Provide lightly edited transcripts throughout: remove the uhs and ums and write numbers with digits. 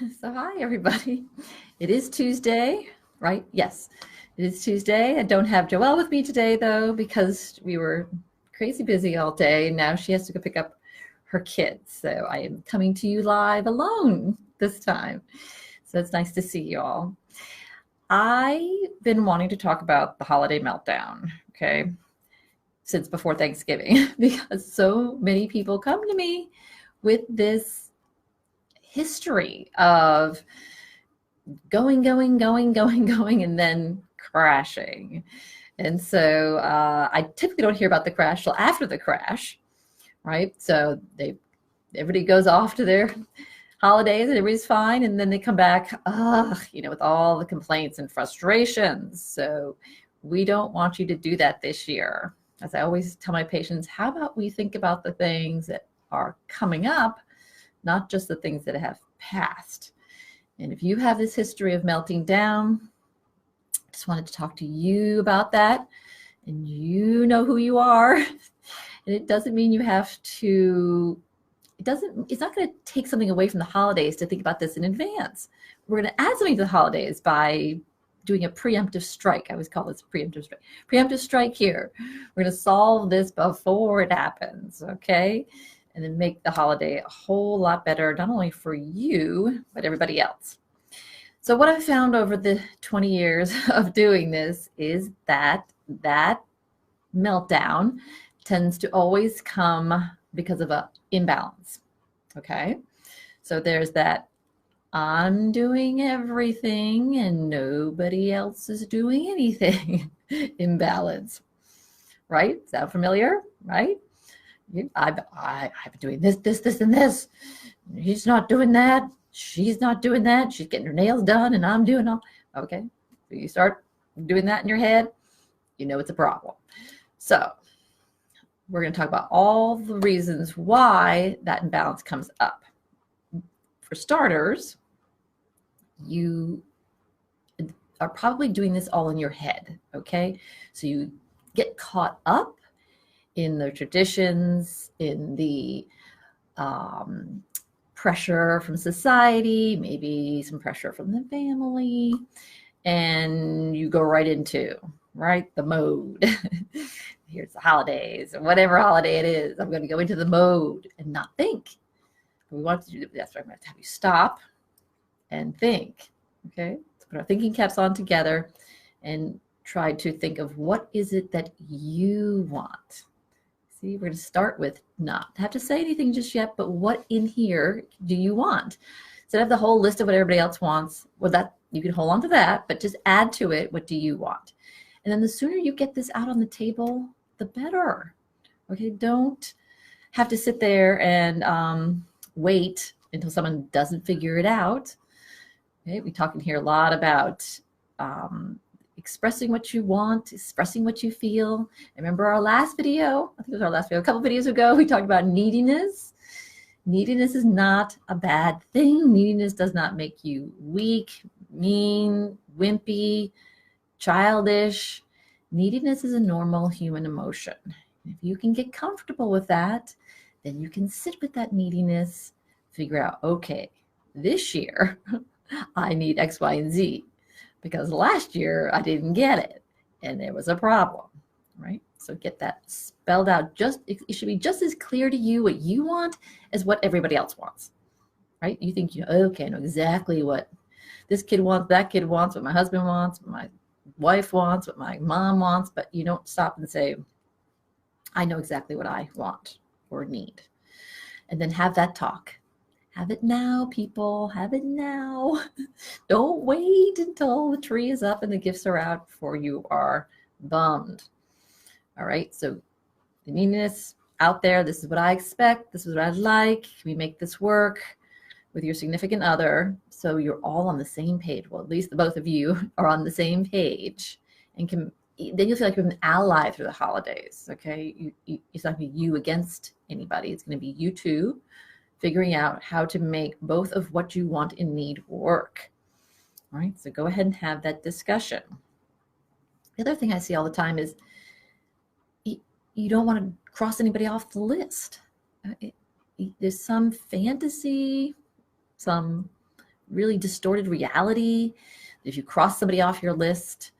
So hi, everybody. It is Tuesday, right? Yes, it is Tuesday. I don't have Joelle with me today, though, because we were crazy busy all day. Now she has to go pick up her kids. So I am coming to you live alone this time. So it's nice to see you all. I've been wanting to talk about the holiday meltdown, okay, since before Thanksgiving, because so many people come to me with this history of going, and then crashing. And so I typically don't hear about the crash till after the crash, right? So everybody goes off to their holidays and everybody's fine, and then they come back, with all the complaints and frustrations. So we don't want you to do that this year. As I always tell my patients, how about we think about the things that are coming up, not just the things that have passed. And if you have this history of melting down, I just wanted to talk to you about that. And you know who you are. And it doesn't mean you have to, it's not going to take something away from the holidays to think about this in advance. We're going to add something to the holidays by doing a preemptive strike. I always call this preemptive strike. Preemptive strike here. We're going to solve this before it happens, okay? And then make the holiday a whole lot better, not only for you, but everybody else. So what I've found over the 20 years of doing this is that meltdown tends to always come because of an imbalance, okay? So there's that I'm doing everything and nobody else is doing anything imbalance, right? Sound familiar, right? I've been doing this, and this. He's not doing that. She's not doing that. She's getting her nails done, and I'm doing all. Okay, so you start doing that in your head, you know it's a problem. So we're going to talk about all the reasons why that imbalance comes up. For starters, you are probably doing this all in your head, okay? So you get caught up in the traditions, in the pressure from society, maybe some pressure from the family, and you go right into, right, the mode. Here's the holidays, or whatever holiday it is. I'm going to go into the mode and not think. We want to do that's why I'm going to have you stop and think, okay? Let's put our thinking caps on together and try to think of what is it that you want. See, we're going to start with not have to say anything just yet, but what in here do you want? Instead of the whole list of what everybody else wants, well, that you can hold on to that, but just add to it, what do you want? And then the sooner you get this out on the table, the better. Okay, don't have to sit there and wait until someone doesn't figure it out. Okay, we talk in here a lot about expressing what you want, expressing what you feel. Remember our last video, I think it was our last video, a couple videos ago, we talked about neediness. Neediness is not a bad thing. Neediness does not make you weak, mean, wimpy, childish. Neediness is a normal human emotion. If you can get comfortable with that, then you can sit with that neediness, figure out, okay, this year I need X, Y, and Z. Because last year I didn't get it and there was a problem, right? So get that spelled out. It should be just as clear to you what you want as what everybody else wants, right? You think, okay, I know exactly what this kid wants, that kid wants, what my husband wants, what my wife wants, what my mom wants, but you don't stop and say, I know exactly what I want or need. And then have that talk. Have it now, people. Have it now. Don't wait until the tree is up and the gifts are out before you are bummed. All right, so the neediness out there, this is what I expect. This is what I'd like. Can we make this work with your significant other so you're all on the same page? Well, at least the both of you are on the same page and then you'll feel like you're an ally through the holidays, okay? It's not going to be you against anybody. It's going to be you two figuring out how to make both of what you want and need work. All right, so go ahead and have that discussion. The other thing I see all the time is you don't want to cross anybody off the list. There's some fantasy, some really distorted reality. If you cross somebody off your list,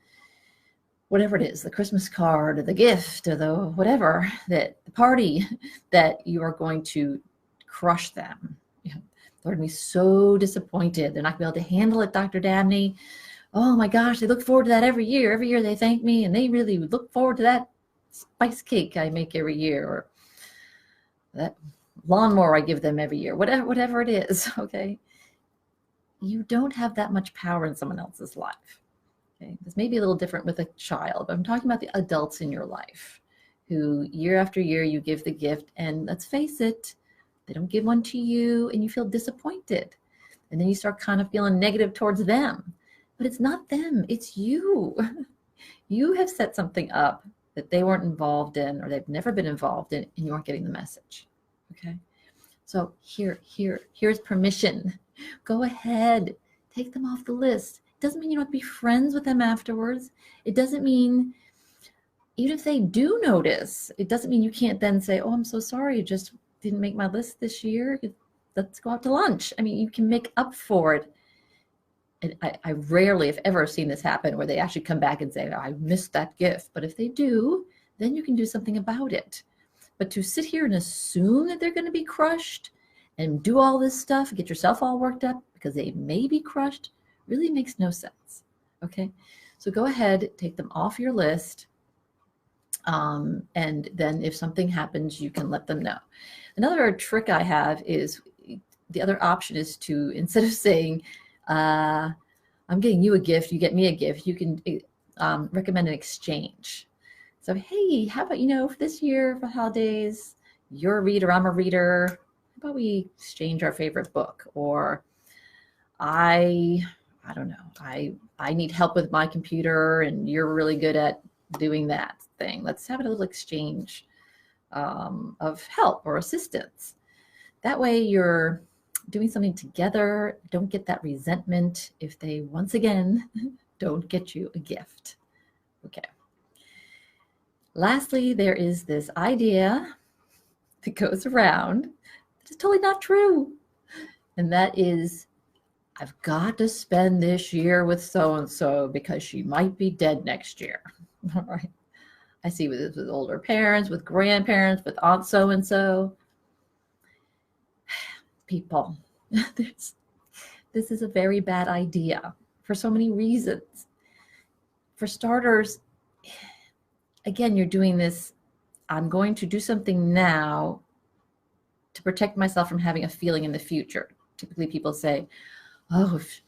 whatever it is, the Christmas card or the gift or the whatever, that the party, that you are going to crush them. They're going to be so disappointed. They're not going to be able to handle it, Dr. Dabney. Oh my gosh, they look forward to that every year. Every year they thank me, and they really look forward to that spice cake I make every year, or that lawnmower I give them every year, whatever it is, okay? You don't have that much power in someone else's life. Okay? This may be a little different with a child, but I'm talking about the adults in your life who year after year you give the gift, and let's face it, they don't give one to you and you feel disappointed. And then you start kind of feeling negative towards them. But it's not them, it's you. You have set something up that they weren't involved in, or they've never been involved in, and you aren't getting the message. Okay? So here's permission. Go ahead, take them off the list. It doesn't mean you don't have to be friends with them afterwards. It doesn't mean, even if they do notice, it doesn't mean you can't then say, oh, I'm so sorry, you just didn't make my list this year. Let's go out to lunch. I mean, you can make up for it. And I rarely, if ever, seen this happen where they actually come back and say, oh, I missed that gift. But if they do, then you can do something about it. But to sit here and assume that they're going to be crushed and do all this stuff, get yourself all worked up because they may be crushed, really makes no sense. Okay? So go ahead, take them off your list. And then if something happens, you can let them know. Another trick I have is, the other option is to, instead of saying, I'm getting you a gift, you get me a gift, you can recommend an exchange. So, hey, how about, for this year for holidays, you're a reader, I'm a reader. How about we exchange our favorite book? Or I don't know, I need help with my computer and you're really good at doing that thing. Let's have a little exchange of help or assistance. That way you're doing something together. Don't get that resentment if they, once again, don't get you a gift. Okay. Lastly, there is this idea that goes around that is totally not true. And that is, I've got to spend this year with so-and-so because she might be dead next year. All right. I see with older parents, with grandparents, with aunt so-and-so. People, this is a very bad idea for so many reasons. For starters, again, you're doing this, I'm going to do something now to protect myself from having a feeling in the future. Typically people say, oh, if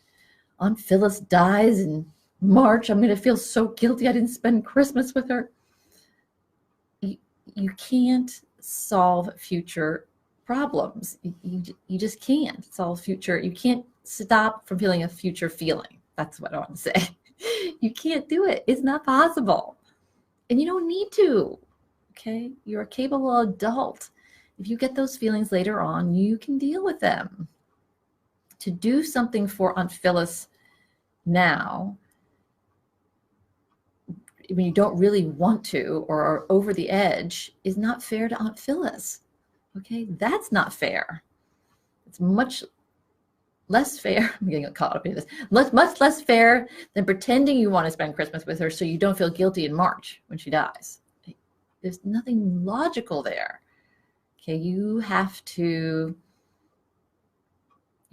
Aunt Phyllis dies in March, I'm going to feel so guilty I didn't spend Christmas with her. You can't solve future problems. You just can't solve future. You can't stop from feeling a future feeling. That's what I want to say. You can't do it. It's not possible. And you don't need to. Okay? You're a capable adult. If you get those feelings later on, you can deal with them. To do something for Aunt Phyllis now, when you don't really want to or are over the edge, is not fair to Aunt Phyllis. Okay, that's not fair. It's much less fair. I'm getting caught up in this. Much less fair than pretending you want to spend Christmas with her so you don't feel guilty in March when she dies. There's nothing logical there. Okay, you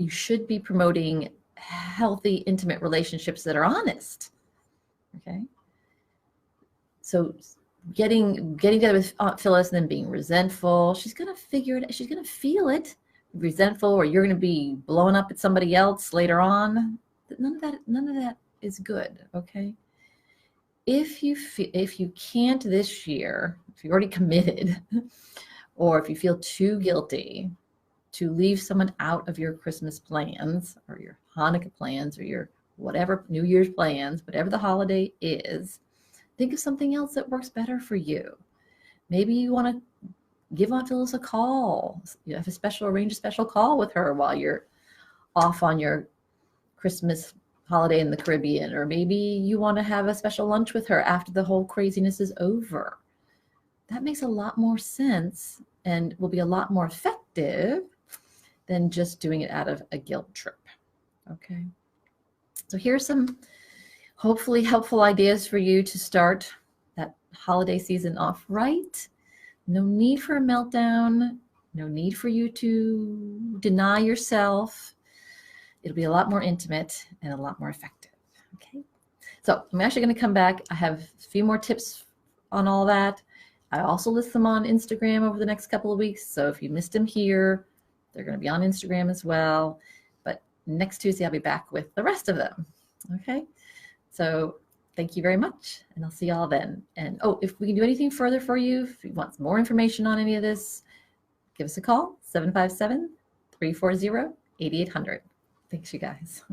should be promoting healthy, intimate relationships that are honest. Okay, so getting together with Aunt Phyllis and then being resentful, she's gonna figure it. She's gonna feel it, resentful, or you're gonna be blowing up at somebody else later on. None of that is good. Okay. If you can't this year, if you're already committed, or if you feel too guilty to leave someone out of your Christmas plans or your Hanukkah plans or your whatever New Year's plans, whatever the holiday is, think of something else that works better for you. Maybe you want to give Aunt Phyllis a call. You have arrange a special call with her while you're off on your Christmas holiday in the Caribbean. Or maybe you want to have a special lunch with her after the whole craziness is over. That makes a lot more sense and will be a lot more effective than just doing it out of a guilt trip. Okay. So here's some hopefully helpful ideas for you to start that holiday season off right. No need for a meltdown. No need for you to deny yourself. It'll be a lot more intimate and a lot more effective. Okay. So I'm actually going to come back. I have a few more tips on all that. I also list them on Instagram over the next couple of weeks. So if you missed them here, they're going to be on Instagram as well. But next Tuesday, I'll be back with the rest of them. Okay. So thank you very much. And I'll see y'all then. And oh, if we can do anything further for you, if you want more information on any of this, give us a call, 757-340-8800. Thanks, you guys.